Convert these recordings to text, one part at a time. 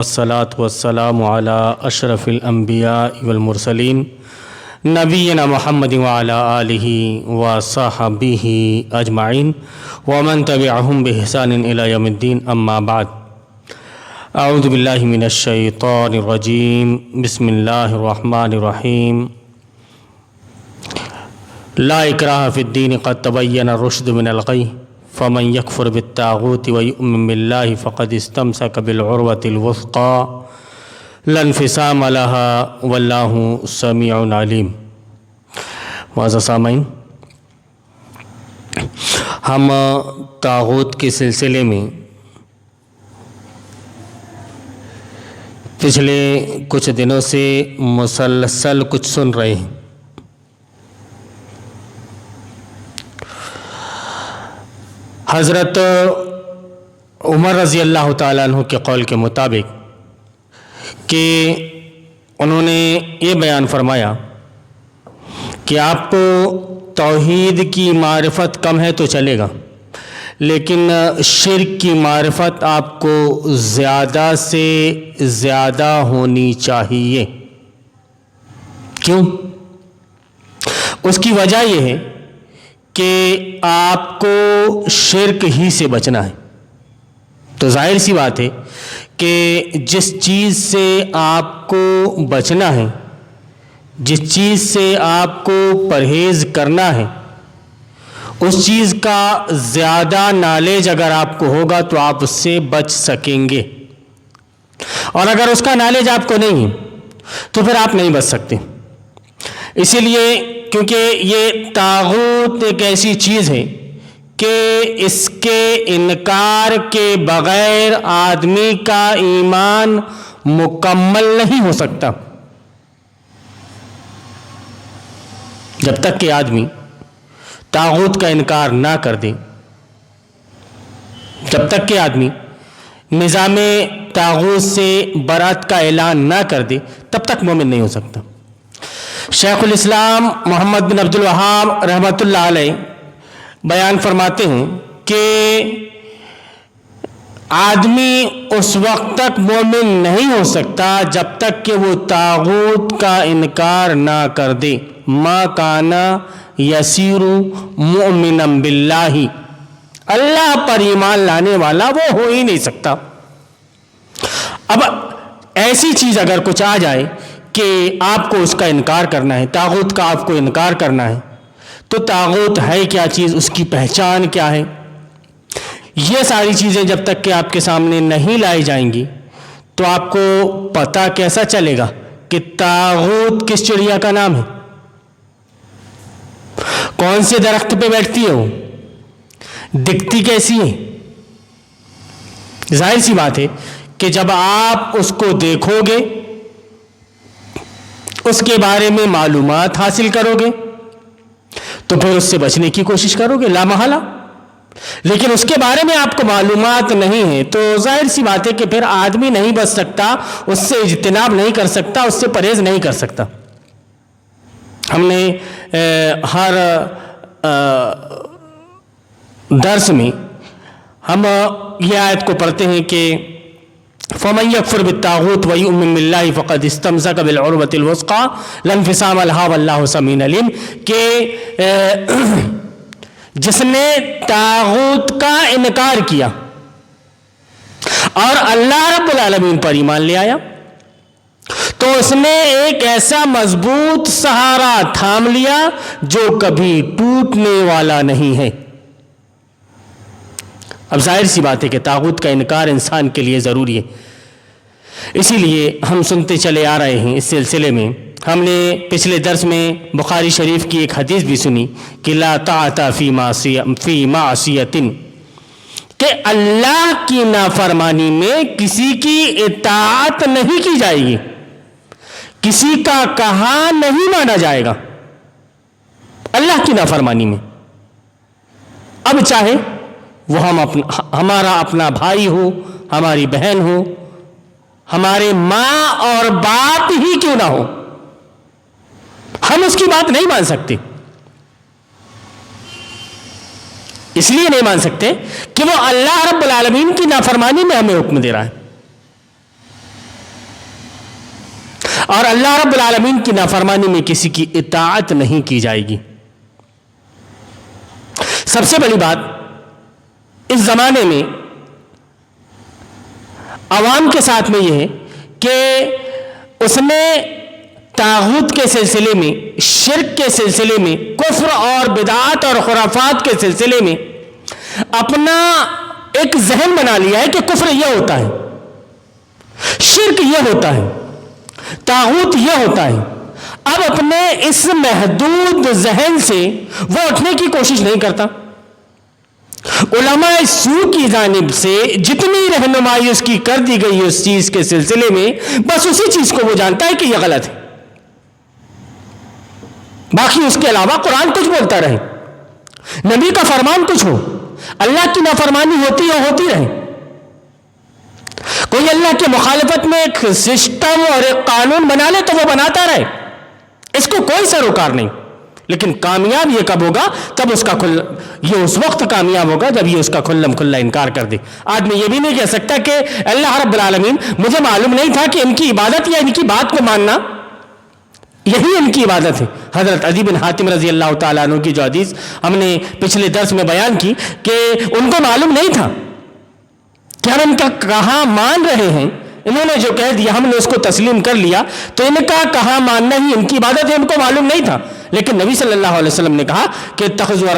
والصلاة والسلام على أشرف الأنبياء والمرسلين نبينا محمد وعلى آله وصحبه أجمعين ومن تبعهم بإحسان إلى يوم الدين أما بعد. أعوذ بالله من الشيطان الرجيم. بسم الله الرحمن الرحيم. لا إكراه في الدين قد تبين الرشد من الغي فمن يكفر بالطاغوت ويؤمن بالله فقد استمسك بالعروة الوثقى لا انفصام لها والله سميع عليم. معزز سامعین، ہم طاغوت کے سلسلے میں پچھلے کچھ دنوں سے مسلسل کچھ سن رہے ہیں. حضرت عمر رضی اللہ تعالیٰ عنہ کے قول کے مطابق کہ انہوں نے یہ بیان فرمایا کہ آپ کو توحید کی معرفت کم ہے تو چلے گا، لیکن شرک کی معرفت آپ کو زیادہ سے زیادہ ہونی چاہیے. کیوں؟ اس کی وجہ یہ ہے کہ آپ کو شرک ہی سے بچنا ہے. تو ظاہر سی بات ہے کہ جس چیز سے آپ کو بچنا ہے، جس چیز سے آپ کو پرہیز کرنا ہے، اس چیز کا زیادہ نالج اگر آپ کو ہوگا تو آپ اس سے بچ سکیں گے، اور اگر اس کا نالج آپ کو نہیں ہے تو پھر آپ نہیں بچ سکتے. اسی لیے کیونکہ یہ طاغوت ایک ایسی چیز ہے کہ اس کے انکار کے بغیر آدمی کا ایمان مکمل نہیں ہو سکتا. جب تک کہ آدمی طاغوت کا انکار نہ کر دے، جب تک کہ آدمی نظام طاغوت سے برات کا اعلان نہ کر دے، تب تک مومن نہیں ہو سکتا. شیخ الاسلام محمد بن عبد الوہاب رحمۃ اللہ علیہ بیان فرماتے ہیں کہ آدمی اس وقت تک مومن نہیں ہو سکتا جب تک کہ وہ طاغوت کا انکار نہ کر دے. ما کانا یسیر مؤمنا باللہ، اللہ پر ایمان لانے والا وہ ہو ہی نہیں سکتا. اب ایسی چیز اگر کچھ آ جائے کہ آپ کو اس کا انکار کرنا ہے، طاغوت کا آپ کو انکار کرنا ہے، تو طاغوت ہے کیا چیز، اس کی پہچان کیا ہے، یہ ساری چیزیں جب تک کہ آپ کے سامنے نہیں لائی جائیں گی تو آپ کو پتہ کیسا چلے گا کہ طاغوت کس چڑیا کا نام ہے، کون سے درخت پہ بیٹھتی ہے، وہ دکھتی کیسی ہے. ظاہر سی بات ہے کہ جب آپ اس کو دیکھو گے، اس کے بارے میں معلومات حاصل کرو گے تو پھر اس سے بچنے کی کوشش کرو گے لا محالہ. لیکن اس کے بارے میں آپ کو معلومات نہیں ہے تو ظاہر سی بات ہے کہ پھر آدمی نہیں بچ سکتا، اس سے اجتناب نہیں کر سکتا، اس سے پرہیز نہیں کر سکتا. ہم نے ہر درس میں ہم یہ آیت کو پڑھتے ہیں کہ فَمَن يَكْفُرْ بِالطَّاغُوتِ وَيُؤْمِن بِاللَّهِ فَقَدِ اسْتَمْسَكَ بِالْعُرْوَةِ الْوُثْقَىٰ لَا انفصام لَهَا وَاللَّهُ سَمِيعٌ عَلِيمٌ، کہ جس نے طاغوت کا انکار کیا اور اللہ رب العالمین پر ایمان لے آیا تو اس نے ایک ایسا مضبوط سہارا تھام لیا جو کبھی ٹوٹنے والا نہیں ہے. اب ظاہر سی بات ہے کہ طاغوت کا انکار انسان کے لیے ضروری ہے. اسی لیے ہم سنتے چلے آ رہے ہیں. اس سلسلے میں ہم نے پچھلے درس میں بخاری شریف کی ایک حدیث بھی سنی کہ لا طاعۃ فی معصیۃ، کہ اللہ کی نافرمانی میں کسی کی اطاعت نہیں کی جائے گی، کسی کا کہا نہیں مانا جائے گا اللہ کی نافرمانی میں. اب چاہے وہ ہمارا اپنا بھائی ہو، ہماری بہن ہو، ہمارے ماں اور باپ ہی کیوں نہ ہو، ہم اس کی بات نہیں مان سکتے. اس لیے نہیں مان سکتے کہ وہ اللہ رب العالمین کی نافرمانی میں ہمیں حکم دے رہا ہے. اور اللہ رب العالمین کی نافرمانی میں کسی کی اطاعت نہیں کی جائے گی۔ سب سے بڑی بات اس زمانے میں عوام کے ساتھ میں یہ ہے کہ اس نے طاغوت کے سلسلے میں، شرک کے سلسلے میں، کفر اور بدعات اور خرافات کے سلسلے میں اپنا ایک ذہن بنا لیا ہے کہ کفر یہ ہوتا ہے، شرک یہ ہوتا ہے، طاغوت یہ ہوتا ہے۔ اب اپنے اس محدود ذہن سے وہ اٹھنے کی کوشش نہیں کرتا۔ علماء سو کی جانب سے جتنی رہنمائی اس کی کر دی گئی اس چیز کے سلسلے میں، بس اسی چیز کو وہ جانتا ہے کہ یہ غلط ہے، باقی اس کے علاوہ قرآن کچھ بولتا رہے، نبی کا فرمان کچھ ہو، اللہ کی نافرمانی ہوتی ہو، ہوتی رہے، کوئی اللہ کے مخالفت میں ایک سسٹم اور ایک قانون بنا لے تو وہ بناتا رہے، اس کو کوئی سروکار نہیں۔ لیکن کامیاب یہ کب ہوگا؟ تب اس کا یہ اس وقت کامیاب ہوگا جب یہ اس کا کھلم کھلا انکار کر دے۔ آدمی یہ بھی نہیں کہہ سکتا کہ اللہ رب العالمین، مجھے معلوم نہیں تھا کہ ان کی عبادت یا ان کی بات کو ماننا یہی ان کی عبادت ہے۔ حضرت عدی بن حاتم رضی اللہ تعالیٰ عنہ کی جو حدیث ہم نے پچھلے درس میں بیان کی کہ ان کو معلوم نہیں تھا کہ ہم ان کا کہاں مان رہے ہیں، انہوں نے جو کہہ دیا ہم نے اس کو تسلیم کر لیا، تو ان کا کہاں ماننا ہی ان کی عبادت ہے، ان کو معلوم نہیں تھا۔ لیکن نبی صلی اللہ علیہ وسلم نے کہا کہ اتخذوا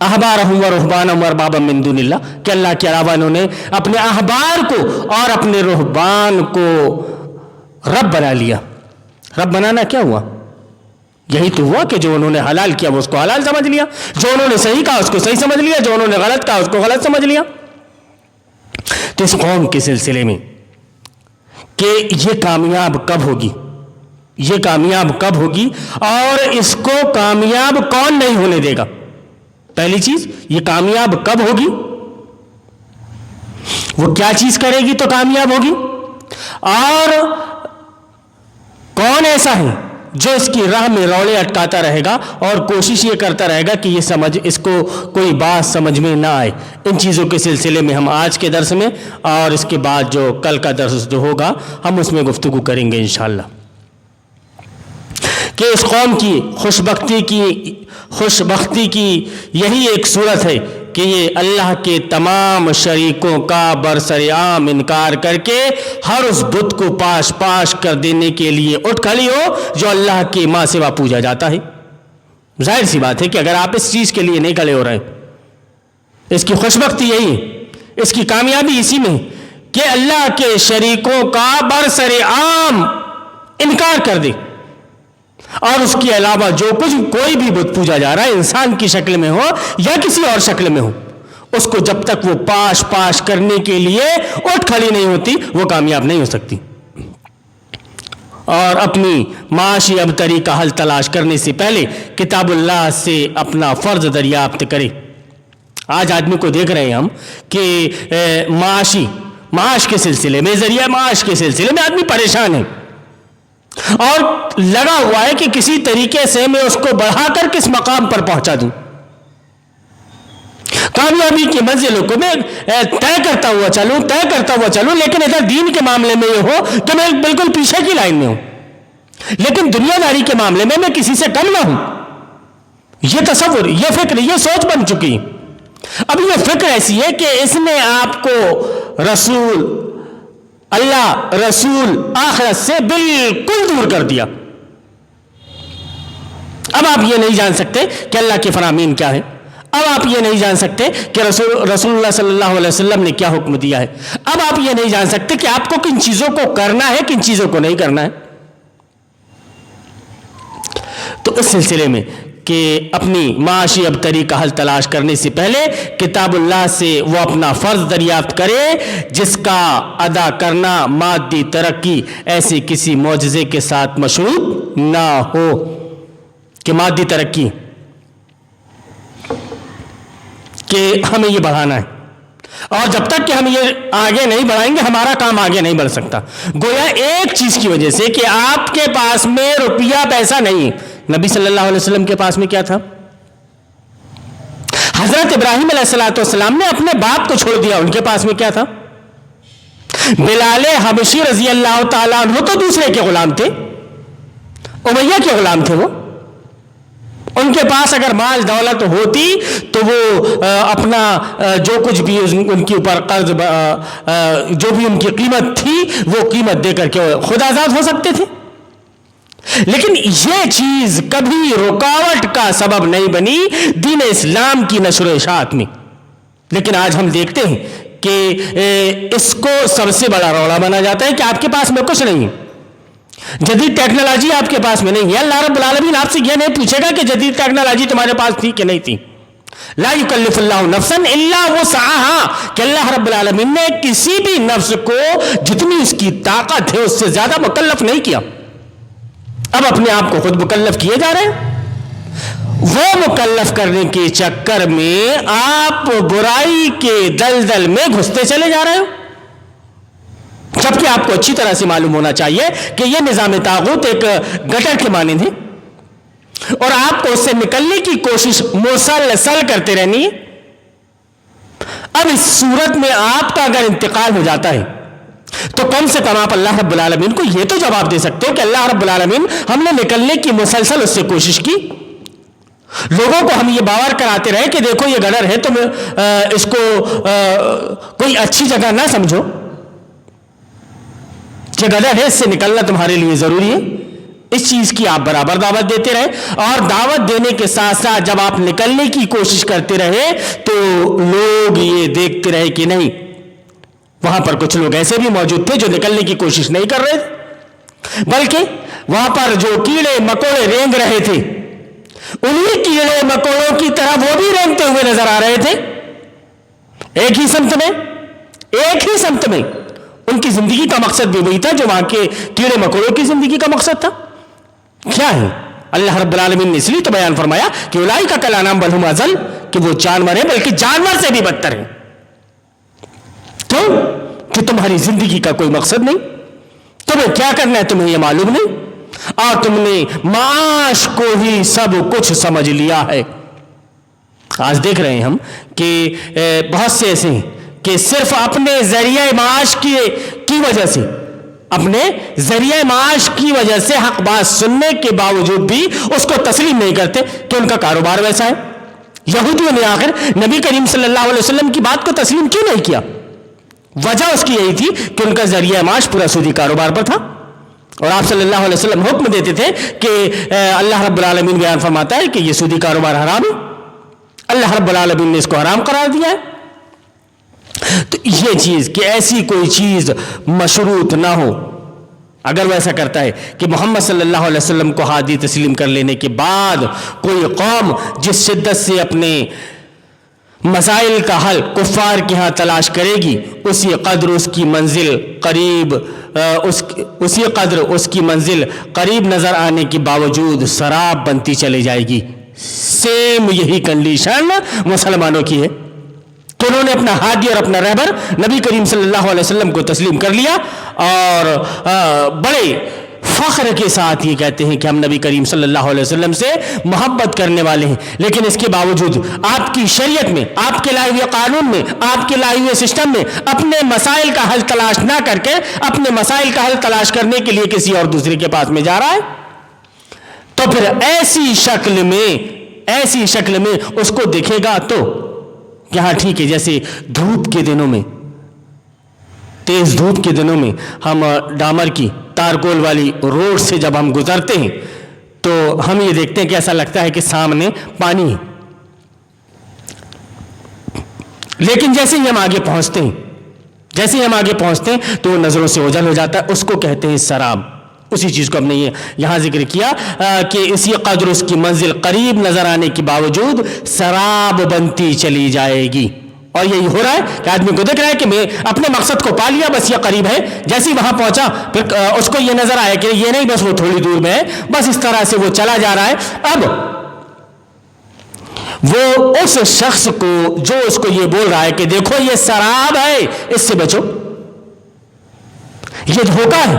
احبارہم ورہبانہم اربابا من دون اللہ، کہ اللہ کے علاوہ انہوں نے اپنے احبار کو اور اپنے رہبان کو رب بنا لیا۔ رب بنانا کیا ہوا؟ یہی تو ہوا کہ جو انہوں نے حلال کیا وہ اس کو حلال سمجھ لیا، جو انہوں نے صحیح کہا اس کو صحیح سمجھ لیا، جو انہوں نے غلط کہا اس کو غلط سمجھ لیا۔ تو اس قوم کے سلسلے میں کہ یہ کامیاب کب ہوگی، یہ کامیاب کب ہوگی اور اس کو کامیاب کون نہیں ہونے دے گا؟ پہلی چیز، یہ کامیاب کب ہوگی، وہ کیا چیز کرے گی تو کامیاب ہوگی، اور کون ایسا ہے جو اس کی راہ میں روڑے اٹکاتا رہے گا اور کوشش یہ کرتا رہے گا کہ یہ سمجھ اس کو کوئی بات سمجھ میں نہ آئے۔ ان چیزوں کے سلسلے میں ہم آج کے درس میں اور اس کے بعد جو کل کا درس جو ہوگا ہم اس میں گفتگو کریں گے انشاءاللہ، کہ اس قوم کی خوشبختی کی یہی ایک صورت ہے کہ یہ اللہ کے تمام شریکوں کا برسر عام انکار کر کے ہر اس بت کو پاش پاش کر دینے کے لیے اٹھ کھڑی ہو جو اللہ کی ماں سوا پوجا جاتا ہے۔ ظاہر سی بات ہے کہ اگر آپ اس چیز کے لیے نہیں کھڑے ہو رہے، اس کی خوشبختی یہی ہے، اس کی کامیابی اسی میں کہ اللہ کے شریکوں کا برسر عام انکار کر دے، اور اس کے علاوہ جو کچھ کوئی بھی بت پوجا جا رہا ہے، انسان کی شکل میں ہو یا کسی اور شکل میں ہو، اس کو جب تک وہ پاش پاش کرنے کے لیے اٹھ کھڑی نہیں ہوتی وہ کامیاب نہیں ہو سکتی، اور اپنی معاشی ابتری کا حل تلاش کرنے سے پہلے کتاب اللہ سے اپنا فرض دریافت کرے۔ آج آدمی کو دیکھ رہے ہیں ہم کہ معاش کے سلسلے میں، ذریعہ معاش کے سلسلے میں آدمی پریشان ہے اور لگا ہوا ہے کہ کسی طریقے سے میں اس کو بڑھا کر کس مقام پر پہنچا دوں، کامیابی کی منزلوں کو میں طے کرتا ہوا چلوں، لیکن ادھر دین کے معاملے میں یہ ہو کہ میں بالکل پیچھے کی لائن میں ہوں، لیکن دنیا داری کے معاملے میں کسی سے کم نہ ہوں۔ یہ تصور، یہ فکر، یہ سوچ بن چکی۔ اب یہ فکر ایسی ہے کہ اس نے آپ کو اللہ رسول آخرت سے بالکل دور کر دیا۔ اب آپ یہ نہیں جان سکتے کہ اللہ کے فرامین کیا ہے، اب آپ یہ نہیں جان سکتے کہ رسول اللہ صلی اللہ علیہ وسلم نے کیا حکم دیا ہے، اب آپ یہ نہیں جان سکتے کہ آپ کو کن چیزوں کو کرنا ہے، کن چیزوں کو نہیں کرنا ہے۔ تو اس سلسلے میں کہ اپنی معاشی ابتری کا حل تلاش کرنے سے پہلے کتاب اللہ سے وہ اپنا فرض دریافت کرے، جس کا ادا کرنا مادی ترقی ایسے کسی معجزے کے ساتھ مشروط نہ ہو کہ مادی ترقی کہ ہمیں یہ بڑھانا ہے، اور جب تک کہ ہم یہ آگے نہیں بڑھائیں گے ہمارا کام آگے نہیں بڑھ سکتا۔ گویا ایک چیز کی وجہ سے کہ آپ کے پاس میں روپیہ پیسہ نہیں ہے۔ نبی صلی اللہ علیہ وسلم کے پاس میں کیا تھا؟ حضرت ابراہیم علیہ السلام نے اپنے باپ کو چھوڑ دیا، ان کے پاس میں کیا تھا؟ بلال حبشی رضی اللہ تعالیٰ عنہ تو دوسرے کے غلام تھے، امیہ کے غلام تھے وہ. ان کے پاس اگر مال دولت ہوتی تو وہ اپنا جو کچھ بھی ان کے اوپر قرض جو بھی ان کی قیمت تھی وہ قیمت دے کر کے خود آزاد ہو سکتے تھے. لیکن یہ چیز کبھی رکاوٹ کا سبب نہیں بنی دین اسلام کی نشر و اشاعت میں. لیکن آج ہم دیکھتے ہیں کہ اس کو سب سے بڑا روڑا بنا جاتا ہے کہ آپ کے پاس میں کچھ نہیں ہے، جدید ٹیکنالوجی آپ کے پاس میں نہیں ہے. اللہ رب العالمین آپ سے یہ نہیں پوچھے گا کہ جدید ٹیکنالوجی تمہارے پاس تھی کہ نہیں تھی. لا یکلف اللہ نفسا الا وسعها، کہ اللہ رب العالمین نے کسی بھی نفس کو جتنی اس کی طاقت ہے اس سے زیادہ مکلف نہیں کیا. اب اپنے آپ کو خود مکلف کیے جا رہے ہیں. وہ مکلف کرنے کے چکر میں آپ برائی کے دلدل میں گھستے چلے جا رہے ہو، جبکہ آپ کو اچھی طرح سے معلوم ہونا چاہیے کہ یہ نظام طاغوت ایک گٹر کے مانند ہے اور آپ کو اس سے نکلنے کی کوشش مسلسل کرتے رہنی ہے. اب اس صورت میں آپ کا اگر انتقال ہو جاتا ہے تو کم سے کم آپ اللہ رب العالمین کو یہ تو جواب دے سکتے ہو کہ اللہ رب العالمین ہم نے نکلنے کی مسلسل اس سے کوشش کی. لوگوں کو ہم یہ باور کراتے رہے کہ دیکھو یہ گڑر ہے، تم اس کو کوئی اچھی جگہ نہ سمجھو، یہ گڑر ہے، اس سے نکلنا تمہارے لیے ضروری ہے. اس چیز کی آپ برابر دعوت دیتے رہے، اور دعوت دینے کے ساتھ ساتھ جب آپ نکلنے کی کوشش کرتے رہے تو لوگ یہ دیکھتے رہے کہ نہیں، وہاں پر کچھ لوگ ایسے بھی موجود تھے جو نکلنے کی کوشش نہیں کر رہے تھے، بلکہ وہاں پر جو کیڑے مکوڑے رینگ رہے تھے انہی کیڑے مکوڑوں کی طرح وہ بھی رینگتے ہوئے نظر آ رہے تھے. ایک ہی سمت میں ان کی زندگی کا مقصد بھی وہی تھا جو وہاں کے کیڑے مکوڑوں کی زندگی کا مقصد تھا. کیا ہے؟ اللہ رب العالمین نے اس لیے تو بیان فرمایا کہ اولئک کالانعام بل ھم اضل، کہ وہ جانور ہیں بلکہ جانور سے بھی بدتر ہیں. کیوں؟ کہ تمہاری زندگی کا کوئی مقصد نہیں، تمہیں کیا کرنا ہے تمہیں یہ معلوم نہیں، اور تم نے معاش کو ہی سب کچھ سمجھ لیا ہے. آج دیکھ رہے ہیں ہم کہ بہت سے ایسے ہیں کہ صرف اپنے ذریعہ معاش کی وجہ سے، اپنے ذریعہ معاش کی وجہ سے حق بات سننے کے باوجود بھی اس کو تسلیم نہیں کرتے کہ ان کا کاروبار ویسا ہے. یہودیوں نے آخر نبی کریم صلی اللہ علیہ وسلم کی بات کو تسلیم کیوں نہیں کیا؟ وجہ اس کی یہی تھی کہ ان کا ذریعہ معاش پورا سودی کاروبار پر تھا، اور آپ صلی اللہ علیہ وسلم حکم دیتے تھے کہ اللہ رب العالمین بیان فرماتا ہے کہ یہ سودی کاروبار حرام ہے، اللہ رب العالمین نے اس کو حرام قرار دیا ہے. تو یہ چیز کہ ایسی کوئی چیز مشروط نہ ہو، اگر وہ ایسا کرتا ہے کہ محمد صلی اللہ علیہ وسلم کو ہادی تسلیم کر لینے کے بعد کوئی قوم جس شدت سے اپنے مسائل کا حل کفار کے ہاں تلاش کرے گی، اسی قدر اس کی منزل قریب نظر آنے کے باوجود سراب بنتی چلی جائے گی. سیم یہی کنڈیشن مسلمانوں کی ہے کہ انہوں نے اپنا ہادی اور اپنا رہبر نبی کریم صلی اللہ علیہ وسلم کو تسلیم کر لیا، اور بڑے فخر کے ساتھ یہ کہتے ہیں کہ ہم نبی کریم صلی اللہ علیہ وسلم سے محبت کرنے والے ہیں. لیکن اس کے باوجود آپ کی شریعت میں، آپ کے لائے ہوئے قانون میں، آپ کے لائے ہوئے سسٹم میں اپنے مسائل کا حل تلاش نہ کر کے اپنے مسائل کا حل تلاش کرنے کے لیے کسی اور دوسرے کے پاس میں جا رہا ہے. تو پھر ایسی شکل میں اس کو دیکھے گا تو کہ ہاں ٹھیک ہے، جیسے تیز دھوپ کے دنوں میں ہم ڈامر کی تارکول والی روڈ سے جب ہم گزرتے ہیں تو ہم یہ دیکھتے ہیں کہ ایسا لگتا ہے کہ سامنے پانی ہے، لیکن جیسے ہی ہم آگے پہنچتے ہیں تو وہ نظروں سے اوجھل ہو جاتا ہے. اس کو کہتے ہیں سراب. اسی چیز کو ہم نے یہاں ذکر کیا کہ اسی قدر اس کی منزل قریب نظر آنے کے باوجود سراب بنتی چلی جائے گی. اور یہی ہو رہا ہے کہ آدمی کو دیکھ رہا ہے کہ میں اپنے مقصد کو پا لیا، بس یہ قریب ہے، جیسے ہی وہاں پہنچا پھر اس کو یہ نظر آیا کہ یہ نہیں، بس وہ تھوڑی دور میں ہے، بس اس طرح سے وہ چلا جا رہا ہے. اب وہ اس شخص کو جو اس کو یہ بول رہا ہے کہ دیکھو یہ سراب ہے، اس سے بچو، یہ دھوکہ ہے،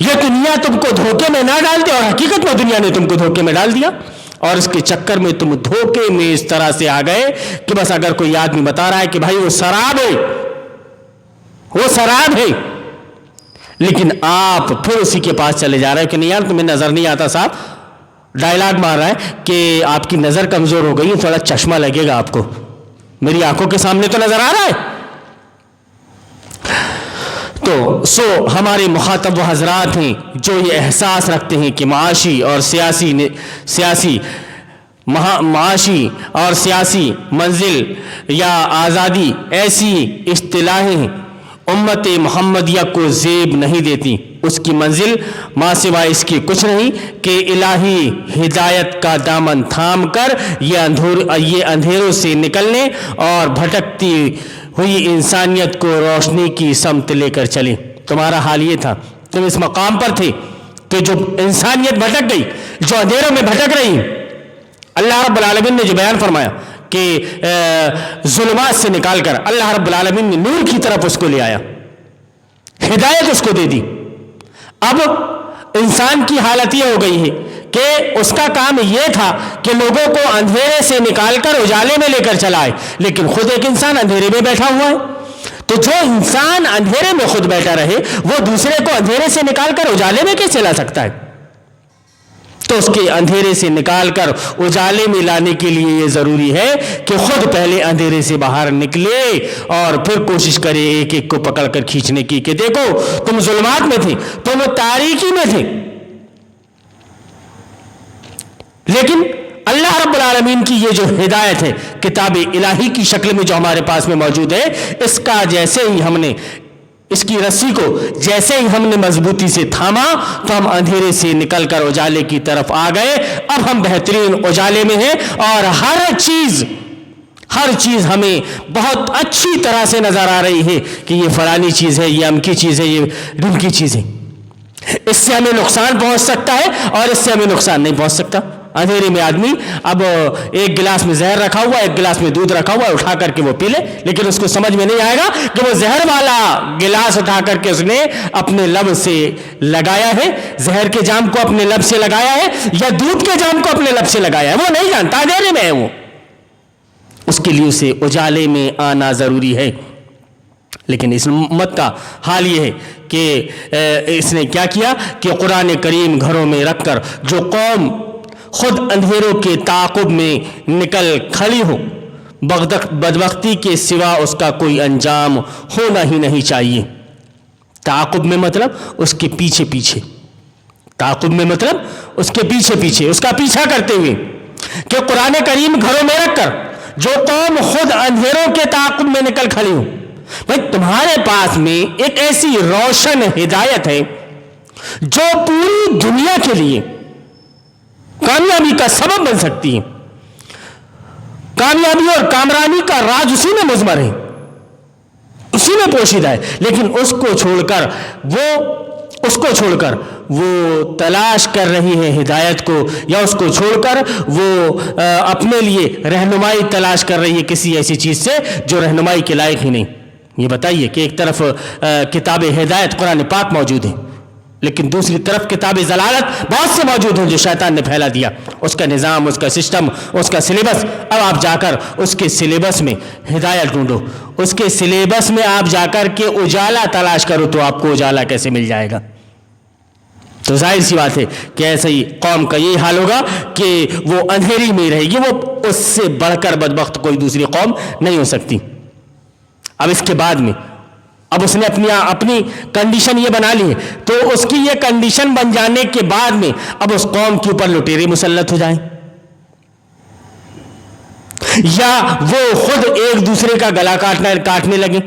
یہ دنیا تم کو دھوکے میں نہ ڈال دے، اور حقیقت میں دنیا نے تم کو دھوکے میں ڈال دیا، اور اس کے چکر میں تم دھوکے میں اس طرح سے آ گئے کہ بس اگر کوئی آدمی بتا رہا ہے کہ بھائی وہ سراب ہے، وہ سراب ہے، لیکن آپ پھر اسی کے پاس چلے جا رہے ہیں کہ نہیں یار تمہیں نظر نہیں آتا. صاحب ڈائلاگ مار رہا ہے کہ آپ کی نظر کمزور ہو گئی ہے، تھوڑا چشمہ لگے گا آپ کو، میری آنکھوں کے سامنے تو نظر آ رہا ہے. تو ہمارے مخاطب وہ حضرات ہیں جو یہ احساس رکھتے ہیں کہ معاشی اور سیاسی منزل یا آزادی ایسی اصطلاحیں امت محمدیہ کو زیب نہیں دیتی. اس کی منزل ماں سوائے اس کی کچھ نہیں کہ الہی ہدایت کا دامن تھام کر یہ اندھیروں سے نکلنے اور بھٹکتی ہوئی انسانیت کو روشنی کی سمت لے کر چلے. تمہارا حال یہ تھا، تم اس مقام پر تھے کہ جو انسانیت بھٹک گئی، جو اندھیروں میں بھٹک رہی، اللہ رب العالمین نے جو بیان فرمایا کہ ظلمات سے نکال کر اللہ رب العالمین نے نور کی طرف اس کو لے آیا، ہدایت اس کو دے دی. اب انسان کی حالت یہ ہو گئی ہے کہ اس کا کام یہ تھا کہ لوگوں کو اندھیرے سے نکال کر اجالے میں لے کر چلائے، لیکن خود ایک انسان اندھیرے میں بیٹھا ہوا ہے. تو جو انسان اندھیرے میں خود بیٹھا رہے وہ دوسرے کو اندھیرے سے نکال کر اجالے میں کیسے لا سکتا ہے؟ تو اس کے اندھیرے سے نکال کر اجالے میں لانے کے لیے یہ ضروری ہے کہ خود پہلے اندھیرے سے باہر نکلے اور پھر کوشش کرے ایک ایک کو پکڑ کر کھینچنے کی کہ دیکھو تم ظلمات میں تھے، تم تاریکی میں تھے، لیکن اللہ رب العالمین کی یہ جو ہدایت ہے کتاب الہی کی شکل میں جو ہمارے پاس میں موجود ہے، اس کا جیسے ہی ہم نے اس کی رسی کو جیسے ہی ہم نے مضبوطی سے تھاما تو ہم اندھیرے سے نکل کر اجالے کی طرف آ گئے. اب ہم بہترین اجالے میں ہیں اور ہر چیز ہمیں بہت اچھی طرح سے نظر آ رہی ہے کہ یہ فلانی چیز ہے، یہ امکی چیز ہے، یہ ڈھمکی چیز ہے. اس سے ہمیں نقصان پہنچ سکتا ہے اور اس سے ہمیں نقصان نہیں پہنچ سکتا. اندھیرے میں آدمی اب ایک گلاس میں زہر رکھا ہوا ہے، ایک گلاس میں دودھ رکھا ہوا ہے، اٹھا کر کے وہ پی لے، لیکن اس کو سمجھ میں نہیں آئے گا کہ وہ زہر والا گلاس اٹھا کر کے اس نے اپنے لب سے لگایا ہے، زہر کے جام کو اپنے لب سے لگایا ہے یا دودھ کے جام کو اپنے لب سے لگایا ہے، وہ نہیں جانتا، اندھیرے میں ہے وہ. اس کے لیے اسے اجالے میں آنا ضروری ہے. لیکن اس امت کا حال یہ ہے کہ اس نے کیا کیا کہ قرآن کریم گھروں میں رکھ کر جو قوم خود اندھیروں کے تعاقب میں نکل کھڑی ہو، بدبختی کے سوا اس کا کوئی انجام ہونا ہی نہیں چاہیے. تعاقب میں مطلب اس کے پیچھے پیچھے، تعاقب میں مطلب اس کے پیچھے پیچھے، اس کا پیچھا کرتے ہوئے کہ قرآن کریم گھروں میں رکھ کر جو قوم خود اندھیروں کے تعاقب میں نکل کھڑی ہو. بھائی تمہارے پاس میں ایک ایسی روشن ہدایت ہے جو پوری دنیا کے لیے کامیابی کا سبب بن سکتی ہے. کامیابی اور کامرانی کا راز اسی میں مضمر ہے، اسی میں پوشیدہ ہے. لیکن اس کو چھوڑ کر وہ تلاش کر رہی ہے ہدایت کو، یا اس کو چھوڑ کر وہ اپنے لیے رہنمائی تلاش کر رہی ہے کسی ایسی چیز سے جو رہنمائی کے لائق ہی نہیں. یہ بتائیے کہ ایک طرف کتاب ہدایت قرآن پاک موجود ہے، لیکن دوسری طرف کتاب ضلالت بہت سے موجود ہیں جو شیطان نے پھیلا دیا، اس کا نظام، اس کا سسٹم، اس کا سلیبس. اب آپ جا کر اس کے سلیبس میں ہدایت ڈھونڈو، اس کے سلیبس میں آپ جا کر کے اجالا تلاش کرو تو آپ کو اجالا کیسے مل جائے گا؟ تو ظاہر سی بات ہے کہ ایسے ہی قوم کا یہی حال ہوگا کہ وہ اندھیری میں رہے گی، وہ اس سے بڑھ کر بدبخت کوئی دوسری قوم نہیں ہو سکتی. اب اس کے بعد میں اب اس نے اپنی کنڈیشن یہ بنا لی ہے، تو اس کی یہ کنڈیشن بن جانے کے بعد میں اب اس قوم کے اوپر لٹیرے مسلط ہو جائیں، یا وہ خود ایک دوسرے کا گلا کاٹنے لگیں،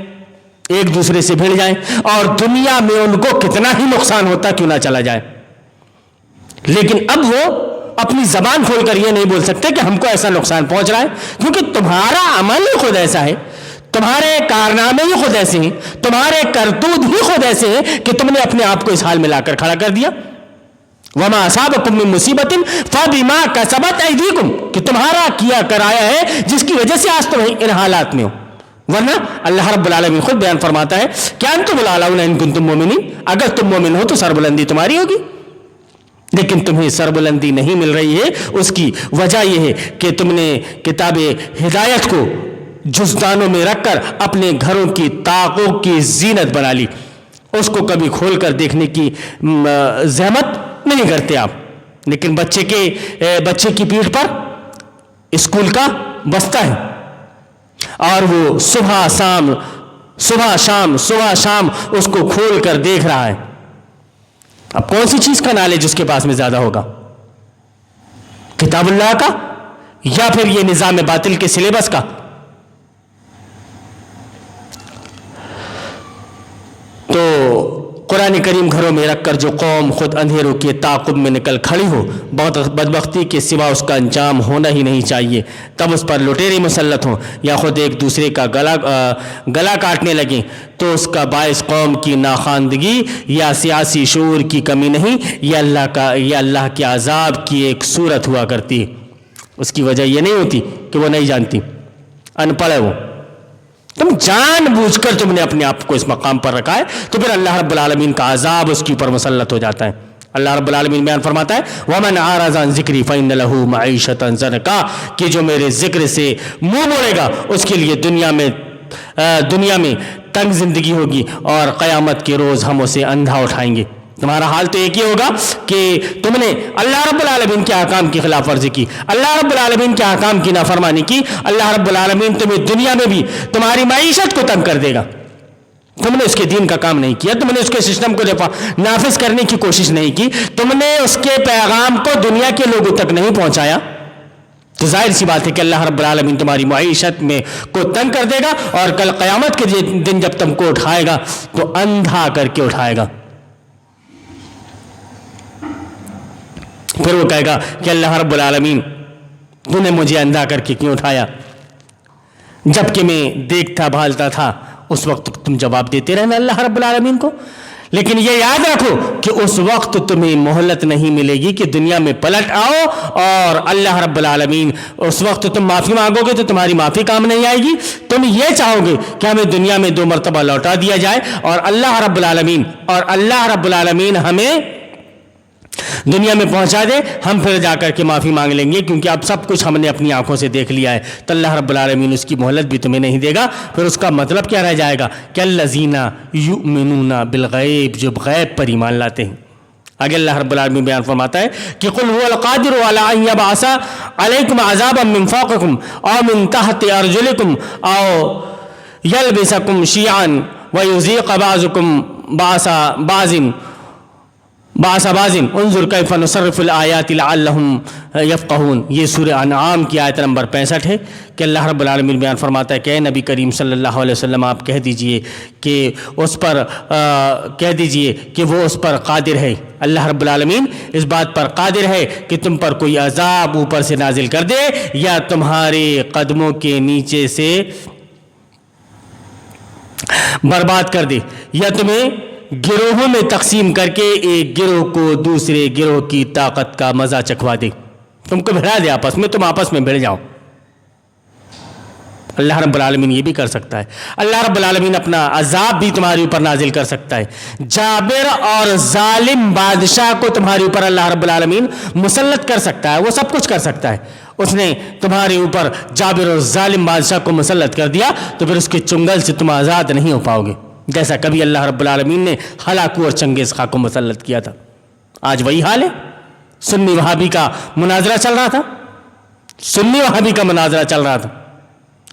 ایک دوسرے سے بھڑ جائیں، اور دنیا میں ان کو کتنا ہی نقصان ہوتا کیوں نہ چلا جائے. لیکن اب وہ اپنی زبان کھول کر یہ نہیں بول سکتے کہ ہم کو ایسا نقصان پہنچ رہا ہے، کیونکہ تمہارا عمل ہی خود ایسا ہے، تمہارے کارنامے ہی خود ایسے ہیں، تمہارے کرتوت ہی خود ایسے ہیں کہ تم نے اپنے آپ کو اس حال میں لا کر کھڑا کر دیا. وما اصابکم من مصیبت فبما کسبت ایدیکم، کہ تمہارا کیا کرایا ہے جس کی وجہ سے آج تم ان حالات میں ہو. ورنہ اللہ رب العالمین خود بیان فرماتا ہے کہ انتم الاعلون ان کنتم مؤمنین، اگر تم مومن ہو تو سربلندی تمہاری ہوگی. لیکن تمہیں سربلندی نہیں مل رہی ہے، اس کی وجہ یہ ہے کہ تم نے کتاب ہدایت کو جزدانوں میں رکھ کر اپنے گھروں کی طاقوں کی زینت بنا لی، اس کو کبھی کھول کر دیکھنے کی زحمت نہیں کرتے آپ، لیکن بچے کی پیٹھ پر اسکول کا بستہ ہے اور وہ صبح شام اس کو کھول کر دیکھ رہا ہے۔ اب کون سی چیز کا نالج اس کے پاس میں زیادہ ہوگا، کتاب اللہ کا یا پھر یہ نظام باطل کے سلیبس کا؟ تو قرآن کریم گھروں میں رکھ کر جو قوم خود اندھیروں کے تعاقب میں نکل کھڑی ہو، بہت بدبختی کے سوا اس کا انجام ہونا ہی نہیں چاہیے۔ تب اس پر لٹیرے مسلط ہوں یا خود ایک دوسرے کا گلا کاٹنے لگیں تو اس کا باعث قوم کی ناخواندگی یا سیاسی شعور کی کمی نہیں، یہ اللہ کے عذاب کی ایک صورت ہوا کرتی ہے۔ اس کی وجہ یہ نہیں ہوتی کہ وہ نہیں جانتی، ان پڑھ ہے وہ، تم جان بوجھ کر تم نے اپنے آپ کو اس مقام پر رکھا ہے، تو پھر اللہ رب العالمین کا عذاب اس کے اوپر مسلط ہو جاتا ہے۔ اللہ رب العالمین بیان فرماتا ہے وَمَنْ أَعْرَضَ عَنْ ذِكْرِي فَإِنَّ لَهُ مَعِيشَةً ضَنْكًا، کہ جو میرے ذکر سے منہ موڑے گا اس کے لیے دنیا میں تنگ زندگی ہوگی اور قیامت کے روز ہم اسے اندھا اٹھائیں گے۔ تمہارا حال تو ایک ہی ہوگا کہ تم نے اللہ رب العالمین کے احکام کی خلاف ورزی کی، اللہ رب العالمین کے احکام کی نافرمانی کی، اللہ رب العالمین تمہیں دنیا میں بھی تمہاری معیشت کو تنگ کر دے گا۔ تم نے اس کے دین کا کام نہیں کیا، تم نے اس کے سسٹم کو نافذ کرنے کی کوشش نہیں کی، تم نے اس کے پیغام کو دنیا کے لوگوں تک نہیں پہنچایا، تو ظاہر سی بات ہے کہ اللہ رب العالمین تمہاری معیشت میں کو تنگ کر دے گا، اور کل قیامت کے دن جب تم کو اٹھائے گا تو اندھا کر کے اٹھائے گا۔ پھر وہ کہے گا کہ اللہ رب العالمین تو نے مجھے اندھا کر کے کیوں اٹھایا، جبکہ میں دیکھتا بھالتا تھا۔ اس وقت تم جواب دیتے رہنا اللہ رب العالمین کو، لیکن یہ یاد رکھو کہ اس وقت تمہیں مہلت نہیں ملے گی کہ دنیا میں پلٹ آؤ، اور اللہ رب العالمین اس وقت تم معافی مانگو گے تو تمہاری معافی کام نہیں آئے گی۔ تم یہ چاہو گے کہ ہمیں دنیا میں 2 مرتبہ لوٹا دیا جائے، اور اللہ رب العالمین ہمیں دنیا میں پہنچا دے، ہم پھر جا کر کے معافی مانگ لیں گے، کیونکہ اب سب کچھ ہم نے اپنی آنکھوں سے دیکھ لیا ہے۔ تو اللہ رب العالمین اس کی مہلت بھی تمہیں نہیں دے گا۔ پھر اس کا مطلب کیا رہ جائے گا کہ الذین یؤمنون بالغیب، جو غیب پر ایمان لاتے ہیں۔ آگے اللہ رب العالمین بیان فرماتا ہے کہ قل هو القادر علی ان یبعث علیکم عذابا من فوقکم او من تحت ارجلکم او یلبسکم شیعا ویذیق بعضکم بعض انظر کیف نصرف الآیات لعلہم یفقہون۔ یہ سورہ انعام کی آیت نمبر 65 ہے کہ اللہ رب العالمین بیان فرماتا ہے کہ اے نبی کریم صلی اللہ علیہ وسلم آپ کہہ دیجئے کہ وہ اس پر قادر ہے، اللہ رب العالمین اس بات پر قادر ہے کہ تم پر کوئی عذاب اوپر سے نازل کر دے، یا تمہارے قدموں کے نیچے سے برباد کر دے، یا تمہیں گروہوں میں تقسیم کر کے ایک گروہ کو دوسرے گروہ کی طاقت کا مزہ چکھوا دے، تم کو بھیڑا دے آپس میں، تم آپس میں بھیڑ جاؤ۔ اللہ رب العالمین یہ بھی کر سکتا ہے۔ اللہ رب العالمین اپنا عذاب بھی تمہارے اوپر نازل کر سکتا ہے۔ جابر اور ظالم بادشاہ کو تمہارے اوپر اللہ رب العالمین مسلط کر سکتا ہے، وہ سب کچھ کر سکتا ہے۔ اس نے تمہارے اوپر جابر اور ظالم بادشاہ کو مسلط کر دیا تو پھر اس کے چنگل سے تم آزاد نہیں ہو پاؤ گے، جیسا کبھی اللہ رب العالمین نے ہلاکو اور چنگیز خان کو مسلط کیا تھا۔ آج وہی حال ہے۔ سنی وہابی کا مناظرہ چل رہا تھا،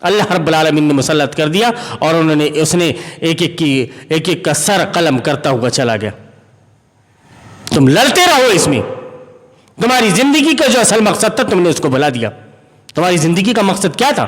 اللہ رب العالمین نے مسلط کر دیا، اور اس نے ایک کا سر قلم کرتا ہوا چلا گیا۔ تم لڑتے رہو اس میں، تمہاری زندگی کا جو اصل مقصد تھا تم نے اس کو بھلا دیا۔ تمہاری زندگی کا مقصد کیا تھا؟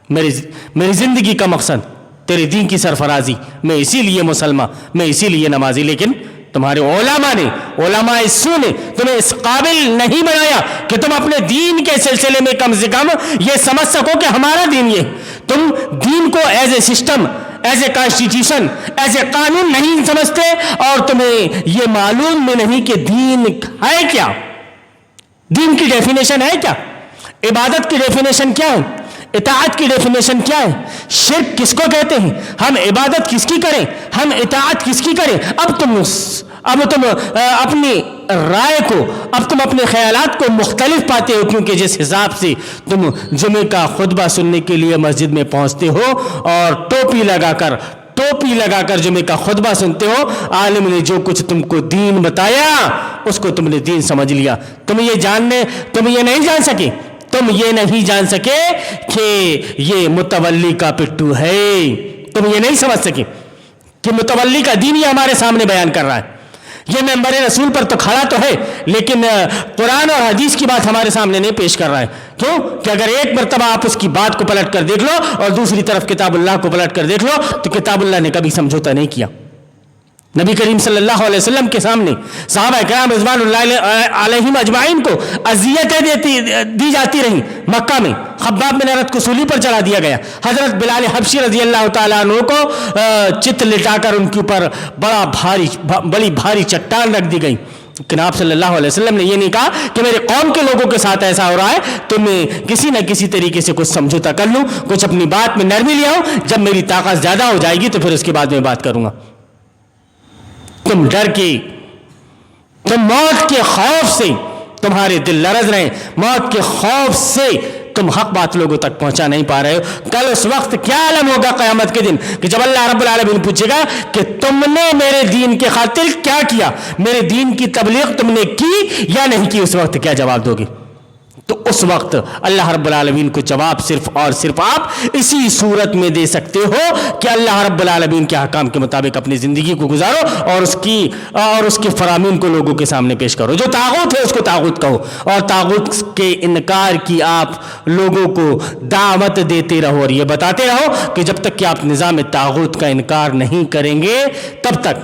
میری زندگی کا مقصد تیرے دین کی سرفرازی، میں اسی لیے مسلمان، میں اسی لیے نمازی، لیکن تمہارے علماء سو نے تمہیں اس قابل نہیں بنایا کہ تم اپنے دین کے سلسلے میں کم سے کم یہ سمجھ سکو کہ ہمارا دین یہ۔ تم دین کو as a system, as a constitution, as a قانون نہیں سمجھتے، اور تمہیں یہ معلوم بھی نہیں کہ دین ہے کیا، دین کی ڈیفینیشن ہے کیا، عبادت کی ڈیفینیشن کیا ہے، اطاعت کی ڈیفینیشن کیا ہے، شرک کس کو کہتے ہیں، ہم عبادت کس کی کریں، ہم اطاعت کس کی کریں۔ اب تم اپنی رائے کو، اب تم اپنے خیالات کو مختلف پاتے ہو، کیونکہ جس حساب سے تم جمعے کا خطبہ سننے کے لیے مسجد میں پہنچتے ہو اور ٹوپی لگا کر جمعے کا خطبہ سنتے ہو، عالم نے جو کچھ تم کو دین بتایا اس کو تم نے دین سمجھ لیا۔ تم یہ نہیں جان سکے کہ یہ متولی کا پٹھو ہے، تم یہ نہیں سمجھ سکے کہ متولی کا دین یہ ہمارے سامنے بیان کر رہا ہے۔ یہ ممبر رسول پر تو کھڑا تو ہے، لیکن قرآن اور حدیث کی بات ہمارے سامنے نہیں پیش کر رہا ہے۔ کیوں کہ اگر ایک مرتبہ آپ اس کی بات کو پلٹ کر دیکھ لو اور دوسری طرف کتاب اللہ کو پلٹ کر دیکھ لو تو کتاب اللہ نے کبھی سمجھوتا نہیں کیا۔ نبی کریم صلی اللہ علیہ وسلم کے سامنے صحابہ کرام رضوان اللہ علیہم اجمعین کو اذیتیں دی جاتی رہیں۔ مکہ میں خباب بن ارت کو سولی پر چڑھا دیا گیا۔ حضرت بلال حبشی رضی اللہ تعالیٰ عنہ کو چت لٹا کر ان کے اوپر بڑی بھاری چٹان رکھ دی گئی۔ لیکن آپ صلی اللہ علیہ وسلم نے یہ نہیں کہا کہ میرے قوم کے لوگوں کے ساتھ ایسا ہو رہا ہے تو میں کسی نہ کسی طریقے سے کچھ سمجھوتا کر لوں، کچھ اپنی بات میں نرمی لے آؤں، جب میری طاقت زیادہ ہو جائے گی تو پھر اس کے بعد میں بات کروں گا۔ تم ڈر کے، تم موت کے خوف سے تمہارے دل لرز رہے ہیں، موت کے خوف سے تم حق بات لوگوں تک پہنچا نہیں پا رہے ہو۔ کل اس وقت کیا عالم ہوگا قیامت کے دن کہ جب اللہ رب العالمین پوچھے گا کہ تم نے میرے دین کے خاطر کیا کیا، میرے دین کی تبلیغ تم نے کی یا نہیں کی، اس وقت کیا جواب دو گے؟ تو اس وقت اللہ رب العالمین کو جواب صرف اور صرف آپ اسی صورت میں دے سکتے ہو کہ اللہ رب العالمین کے احکام کے مطابق اپنی زندگی کو گزارو اور اس کے فرامین کو لوگوں کے سامنے پیش کرو۔ جو طاغوت ہے اس کو طاغوت کہو اور طاغوت کے انکار کی آپ لوگوں کو دعوت دیتے رہو اور یہ بتاتے رہو کہ جب تک کہ آپ نظام طاغوت کا انکار نہیں کریں گے تب تک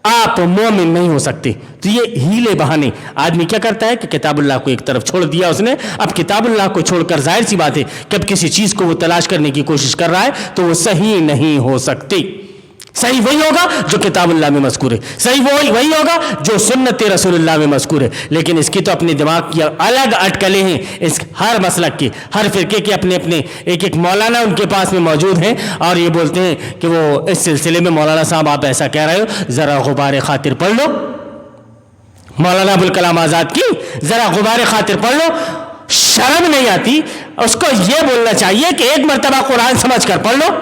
آپ مومن نہیں ہو سکتے۔ تو یہ ہیلے بہانے آدمی کیا کرتا ہے کہ کتاب اللہ کو ایک طرف چھوڑ دیا اس نے، اب کتاب اللہ کو چھوڑ کر ظاہر سی بات ہے کہ اب کسی چیز کو وہ تلاش کرنے کی کوشش کر رہا ہے تو وہ صحیح نہیں ہو سکتی۔ صحیح وہی ہوگا جو کتاب اللہ میں مذکور ہے، صحیح وہی ہوگا جو سنت رسول اللہ میں مذکور ہے، لیکن اس کی تو اپنے دماغ کی الگ اٹکلیں ہیں۔ اس ہر مسلک کے، ہر فرقے کے اپنے ایک مولانا ان کے پاس میں موجود ہیں اور یہ بولتے ہیں کہ وہ اس سلسلے میں مولانا صاحب آپ ایسا کہہ رہے ہو، ذرا غبار خاطر پڑھ لو۔ مولانا ابوالکلام آزاد کی ذرا غبار خاطر پڑھ لو، شرم نہیں آتی؟ اس کو یہ بولنا چاہیے کہ ایک مرتبہ قرآن سمجھ کر پڑھ لو،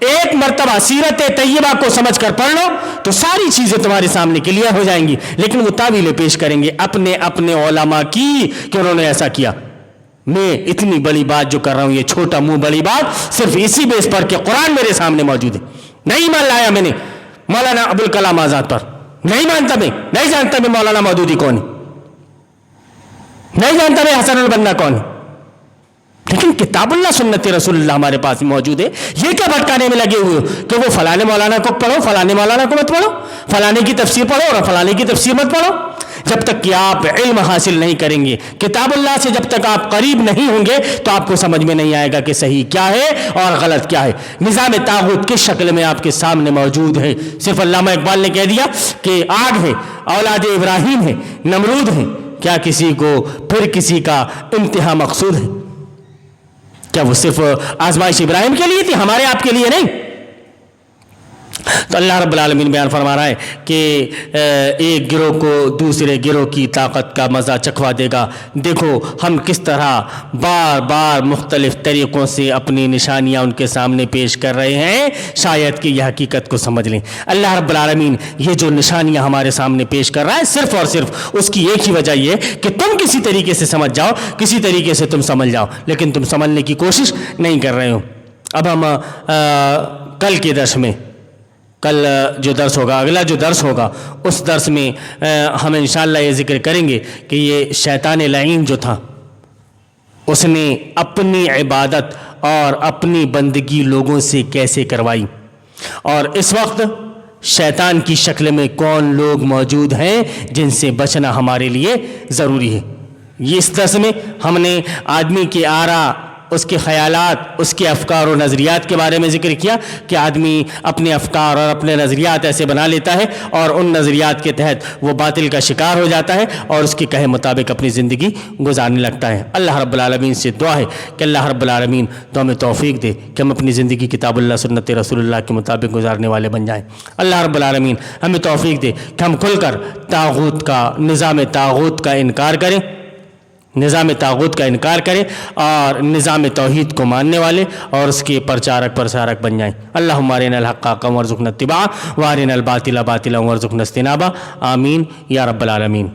ایک مرتبہ سیرت طیبہ کو سمجھ کر پڑھ لو تو ساری چیزیں تمہارے سامنے کلیئر ہو جائیں گی۔ لیکن وہ تعویلیں پیش کریں گے اپنے علماء کی کہ انہوں نے ایسا کیا۔ میں اتنی بڑی بات جو کر رہا ہوں، یہ چھوٹا منہ بڑی بات صرف اسی بیس پر کہ قرآن میرے سامنے موجود ہے۔ نہیں مان لایا میں نے مولانا ابوالکلام آزاد پر، نہیں مانتا میں، نہیں جانتا میں مولانا مودودی کون ہے، نہیں جانتا میں حسن البنا کون ہے، لیکن کتاب اللہ سنت رسول اللہ ہمارے پاس موجود ہے۔ یہ کیا بھٹکانے میں لگے ہوئے ہو کہ وہ فلانے مولانا کو پڑھو، فلانے مولانا کو مت پڑھو، فلانے کی تفسیر پڑھو اور فلانے کی تفسیر مت پڑھو۔ جب تک کہ آپ علم حاصل نہیں کریں گے، کتاب اللہ سے جب تک آپ قریب نہیں ہوں گے تو آپ کو سمجھ میں نہیں آئے گا کہ صحیح کیا ہے اور غلط کیا ہے۔ نظام طاغوت کس شکل میں آپ کے سامنے موجود ہے؟ صرف علامہ اقبال نے کہہ دیا کہ آگ ہے، اولاد ابراہیم ہے، نمرود ہے، کیا کسی کو پھر کسی کا انتہا مقصود ہے؟ کیا وہ صرف آزمائش ابراہیم کے لیے تھی، ہمارے آپ کے لیے نہیں؟ تو اللہ رب العالمین بیان فرما رہا ہے کہ ایک گروہ کو دوسرے گروہ کی طاقت کا مزہ چکھوا دے گا۔ دیکھو ہم کس طرح بار بار مختلف طریقوں سے اپنی نشانیاں ان کے سامنے پیش کر رہے ہیں، شاید کہ یہ حقیقت کو سمجھ لیں۔ اللہ رب العالمین یہ جو نشانیاں ہمارے سامنے پیش کر رہا ہے صرف اور صرف اس کی ایک ہی وجہ یہ ہے کہ تم کسی طریقے سے سمجھ جاؤ، کسی طریقے سے تم سمجھ جاؤ، لیکن تم سمجھنے کی کوشش نہیں کر رہے ہو۔ اب ہم کل کے درس میں، کل جو درس ہوگا، اگلا جو درس ہوگا، اس درس میں ہم انشاءاللہ یہ ذکر کریں گے کہ یہ شیطان لعین جو تھا اس نے اپنی عبادت اور اپنی بندگی لوگوں سے کیسے کروائی، اور اس وقت شیطان کی شکل میں کون لوگ موجود ہیں جن سے بچنا ہمارے لیے ضروری ہے۔ یہ اس درس میں ہم نے آدمی کے آرا اس کے خیالات، اس کے افکار و نظریات کے بارے میں ذکر کیا کہ آدمی اپنے افکار اور اپنے نظریات ایسے بنا لیتا ہے اور ان نظریات کے تحت وہ باطل کا شکار ہو جاتا ہے اور اس کے کہے مطابق اپنی زندگی گزارنے لگتا ہے۔ اللہ رب العالمین سے دعا ہے کہ اللہ رب العالمین تو ہمیں توفیق دے کہ ہم اپنی زندگی کتاب اللہ سنت رسول اللہ کے مطابق گزارنے والے بن جائیں۔ اللہ رب العالمین ہمیں توفیق دے کہ ہم کھل کر طاغوت کا، نظام طاغوت کا انکار کریں، نظام طاغوت کا انکار کریں اور نظام توحید کو ماننے والے اور اس کے پرچارک پرسارک بن جائیں۔ اللہم ارنا الحق حقا وارزقنا اتباعہ وارنا الباطل باطلا وارزقنا اجتنابہ، آمین یا رب العالمین۔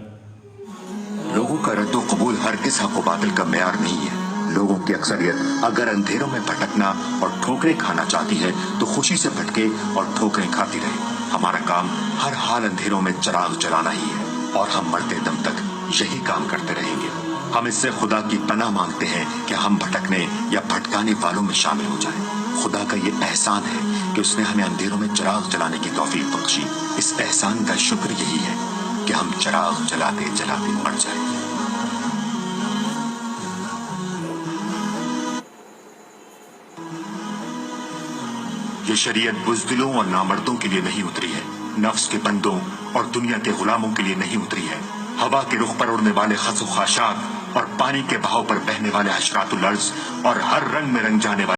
لوگوں کا رد و قبول ہرگز حق و باطل کا معیار نہیں ہے۔ لوگوں کی اکثریت اگر اندھیروں میں بھٹکنا اور ٹھوکریں کھانا چاہتی ہے تو خوشی سے بھٹکے اور ٹھوکریں کھاتی رہے۔ ہمارا کام ہر حال اندھیروں میں چراغ جلانا ہی ہے اور ہم مرتے دم تک یہی کام کرتے رہیں گے۔ ہم اس سے خدا کی پناہ مانگتے ہیں کہ ہم بھٹکنے یا بھٹکانے والوں میں شامل ہو جائیں۔ خدا کا یہ احسان ہے کہ اس نے ہمیں اندھیروں میں چراغ جلانے کی توفیق بخشی۔ اس احسان کا شکر یہی ہے کہ ہم چراغ جلاتے جلاتے مر جائیں۔ یہ شریعت بزدلوں اور نامردوں کے لیے نہیں اتری ہے، نفس کے بندوں اور دنیا کے غلاموں کے لیے نہیں اتری ہے۔ ہوا کے رخ پر اڑنے والے خس و خاشاک اور پانی کے بہاؤ پر بہنے والے حشرات الارض اور ہر رنگ میں رنگ جانے والے